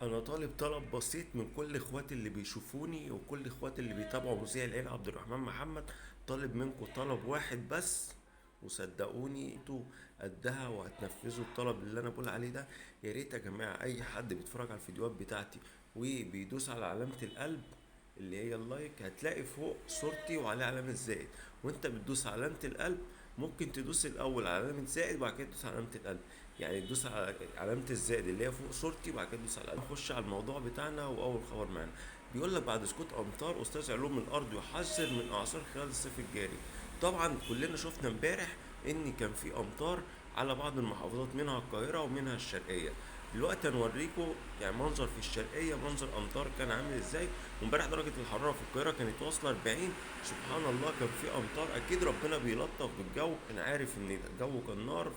انا طالب طلب بسيط من كل اخواتي اللي بيشوفوني وكل اخواتي اللي بيتابعوا مذيع العيله عبد الرحمن محمد. طالب منكم طلب واحد بس، وصدقوني انتوا قدها وهتنفذوا الطلب اللي انا بقول عليه ده. يا ريت يا جماعه اي حد بيتفرج على الفيديوهات بتاعتي وبيدوس على علامه القلب اللي هي اللايك، هتلاقي فوق صورتي وعليه علامة زائد. وانت بتدوس على علامة القلب ممكن تدوس الاول على علامة زائد وبعد كده تدوس على علامة القلب. يعني تدوس على علامة الزائد اللي هي فوق صورتي وبعد كده تدوس على القلب. نخش على الموضوع بتاعنا واول خبر معانا. بيقول لك بعد سقوط امطار استاذ علوم الارض يحذر من اعاصير خلال الصيف الجاري. طبعا كلنا شفنا امبارح ان كان في امطار على بعض المحافظات منها القاهرة ومنها الشرقية. دلوقتي هنوريكم يعني منظر في الشرقية، منظر امطار كان عامل ازاي. وامبارح درجة الحرارة في القاهرة كانت واصلة 40. سبحان الله كان في امطار، اكيد ربنا بيلطف بالجو. انا عارف ان الجو كان نار.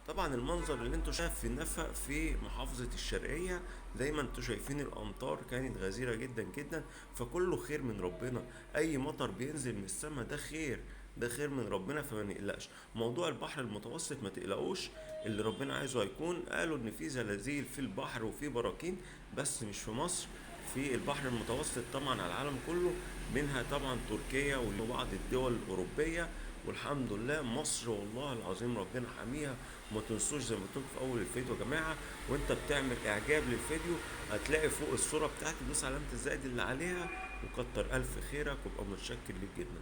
طبعا المنظر اللي انتوا شايف في النفق في محافظة الشرقية زي ما انتوا شايفين الامطار كانت غزيرة جدا جدا. فكله خير من ربنا. اي مطر بينزل من السماء ده خير، ده خير من ربنا، فما نقلقش. موضوع البحر المتوسط ما تقلقوش، اللي ربنا عايزه هيكون. قالوا ان في زلازل في البحر وفي براكين، بس مش في مصر، في البحر المتوسط طبعا على العالم كله، منها طبعا تركيا وبعض الدول الأوروبية. والحمد لله مصر والله العظيم ربنا حاميها. وما تنسوش زي ما قلت في أول الفيديو يا جماعة، وأنت بتعمل إعجاب للفيديو هتلاقي فوق الصورة بتاعتي دوس علامة الزائد اللي عليها، وكتر ألف خيرك وابقى متشكر ليك جدا.